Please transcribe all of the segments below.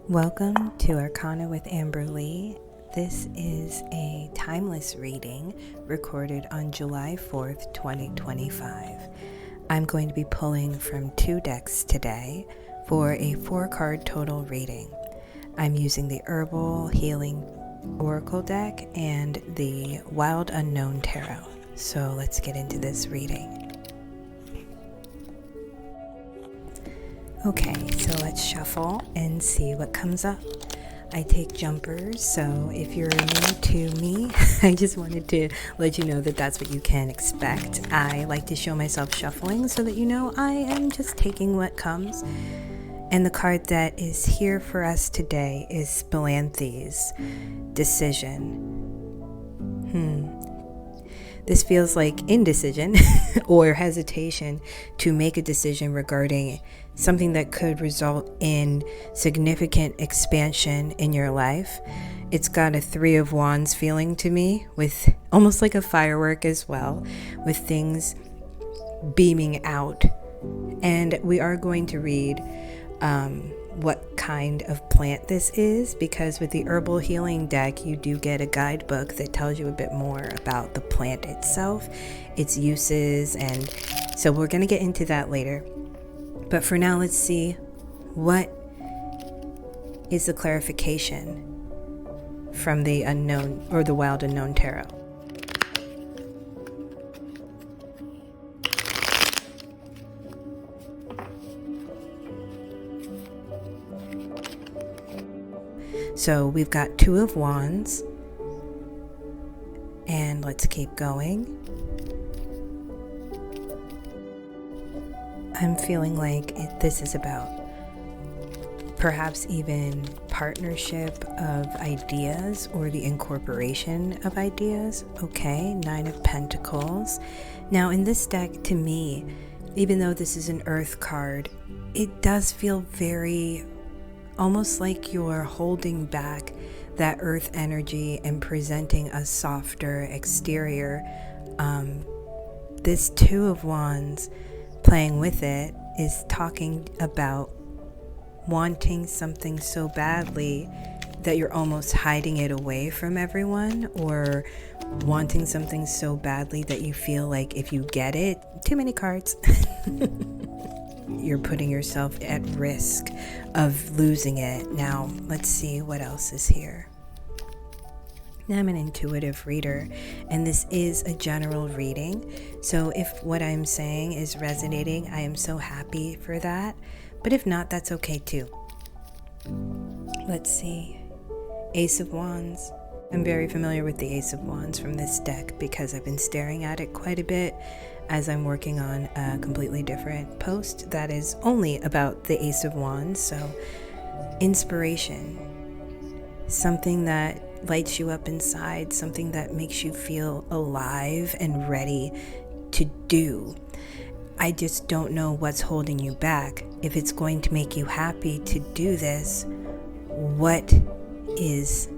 Welcome to Arcana with Amber Lee. This is a timeless reading recorded on July 4th, 2025. I'm going to be pulling from 2 decks today for a 4-card total reading. I'm using the Herbal Healing Oracle deck and the Wild Unknown Tarot. So let's get into this reading. Okay, so let's shuffle and see what comes up. I take jumpers, so if you're new to me, I just wanted to let you know that that's what you can expect. I like to show myself shuffling so that you know I am just taking what comes. And the card that is here for us today is Spilanthes, Decision. This feels like indecision or hesitation to make a decision regarding something that could result in significant expansion in your life. It's got a 3 of Wands feeling to me, with almost like a firework as well, with things beaming out. And we are going to read what kind of plant this is, because with the Herbal Healing deck you do get a guidebook that tells you a bit more about the plant itself, its uses, and so we're going to get into that later. But for now, let's see what is the clarification from the unknown or the Wild Unknown Tarot. So we've got 2 of Wands, and let's keep going. I'm feeling like this is about perhaps even partnership of ideas or the incorporation of ideas. Okay, 9 of Pentacles. Now in this deck, to me, even though this is an Earth card, it does feel very almost like you're holding back that earth energy and presenting a softer exterior. This 2 of Wands, playing with it, is talking about wanting something so badly that you're almost hiding it away from everyone, or wanting something so badly that you feel like if you get it, too many cards, you're putting yourself at risk of losing it. Now, let's see what else is here. Now, I'm an intuitive reader, and this is a general reading. So if what I'm saying is resonating, I am so happy for that. But if not, that's okay too. Let's see. Ace of Wands. I'm very familiar with the Ace of Wands from this deck because I've been staring at it quite a bit as I'm working on a completely different post that is only about the Ace of Wands. So, inspiration, something that lights you up inside, something that makes you feel alive and ready to do. I just don't know what's holding you back. If it's going to make you happy to do this, what is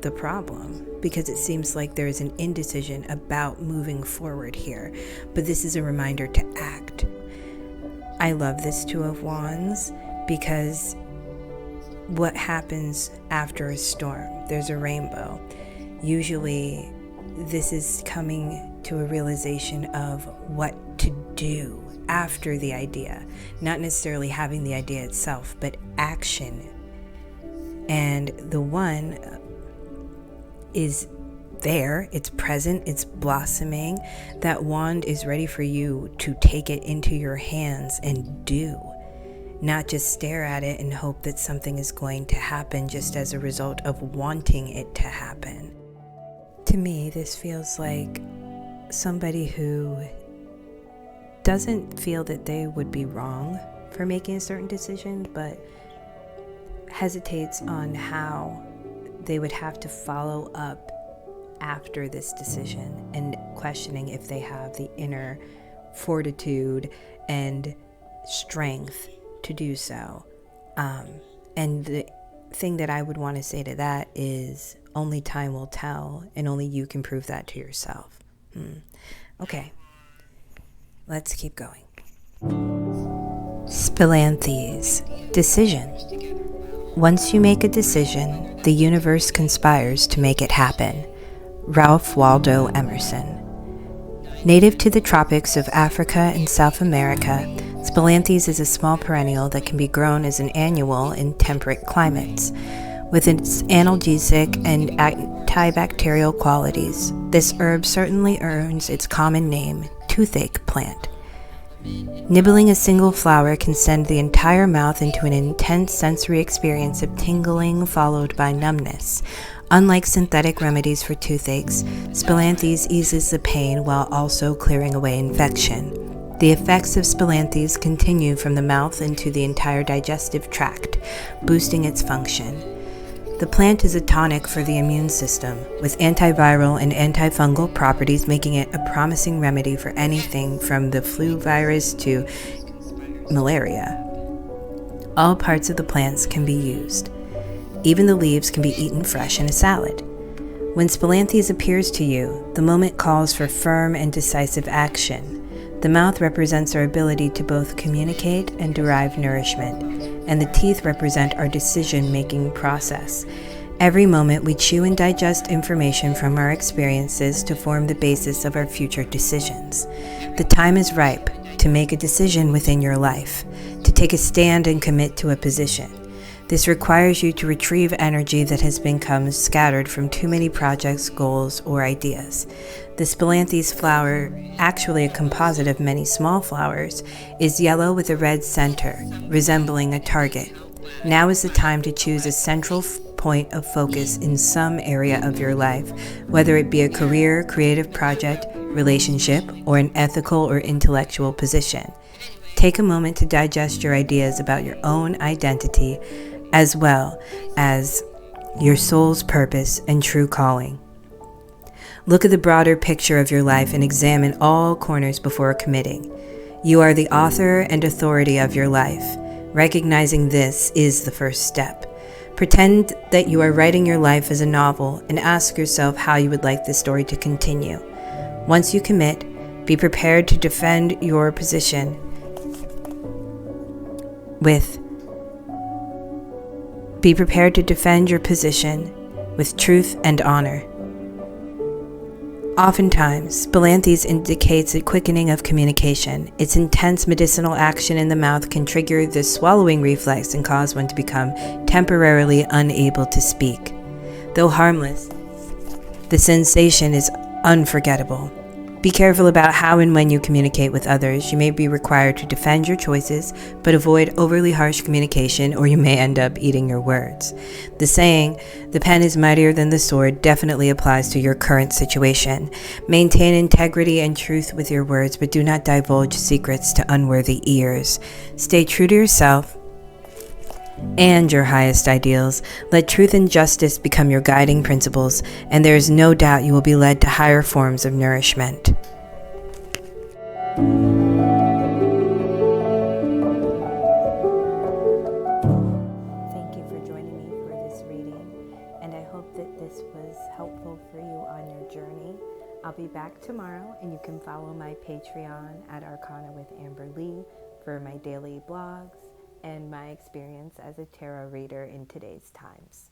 the problem? Because it seems like there is an indecision about moving forward here, but this is a reminder to act. I love this 2 of Wands because what happens after a storm? There's a rainbow. Usually this is coming to a realization of what to do after the idea, not necessarily having the idea itself, but action. And the 1 is there, it's present, it's blossoming. That wand is ready for you to take it into your hands and do, not just stare at it and hope that something is going to happen just as a result of wanting it to happen. To me, this feels like somebody who doesn't feel that they would be wrong for making a certain decision, but hesitates on how they would have to follow up after this decision, and questioning if they have the inner fortitude and strength to do so. And the thing that I would want to say to that is only time will tell, and only you can prove that to yourself. Okay, let's keep going. Spilanthes, Decision. Once you make a decision, the universe conspires to make it happen. Ralph Waldo Emerson. Native to the tropics of Africa and South America, Spilanthes is a small perennial that can be grown as an annual in temperate climates. With its analgesic and antibacterial qualities, this herb certainly earns its common name, toothache plant. Nibbling a single flower can send the entire mouth into an intense sensory experience of tingling followed by numbness. Unlike synthetic remedies for toothaches, Spilanthes eases the pain while also clearing away infection. The effects of Spilanthes continue from the mouth into the entire digestive tract, boosting its function. The plant is a tonic for the immune system, with antiviral and antifungal properties, making it a promising remedy for anything from the flu virus to malaria. All parts of the plants can be used. Even the leaves can be eaten fresh in a salad. When Spilanthes appears to you, the moment calls for firm and decisive action. The mouth represents our ability to both communicate and derive nourishment, and the teeth represent our decision-making process. Every moment we chew and digest information from our experiences to form the basis of our future decisions. The time is ripe to make a decision within your life, to take a stand and commit to a position. This requires you to retrieve energy that has become scattered from too many projects, goals, or ideas. The Spilanthes flower, actually a composite of many small flowers, is yellow with a red center, resembling a target. Now is the time to choose a central point of focus in some area of your life, whether it be a career, creative project, relationship, or an ethical or intellectual position. Take a moment to digest your ideas about your own identity, as well as your soul's purpose and true calling. Look at the broader picture of your life and examine all corners before committing. You are the author and authority of your life. Recognizing this is the first step. Pretend that you are writing your life as a novel and ask yourself how you would like the story to continue. Once you commit, be prepared to defend your position with truth and honor. Oftentimes, Spilanthes indicates a quickening of communication. Its intense medicinal action in the mouth can trigger the swallowing reflex and cause one to become temporarily unable to speak. Though harmless, the sensation is unforgettable. Be careful about how and when you communicate with others. You may be required to defend your choices, but avoid overly harsh communication, or you may end up eating your words. The saying, "The pen is mightier than the sword," definitely applies to your current situation. Maintain integrity and truth with your words, but do not divulge secrets to unworthy ears. Stay true to yourself and your highest ideals. Let truth and justice become your guiding principles, and there is no doubt you will be led to higher forms of nourishment. Thank you for joining me for this reading, and I hope that this was helpful for you on your journey. I'll be back tomorrow, and you can follow my Patreon at Arcana with Amber Lee for my daily blogs and my experience as a tarot reader in today's times.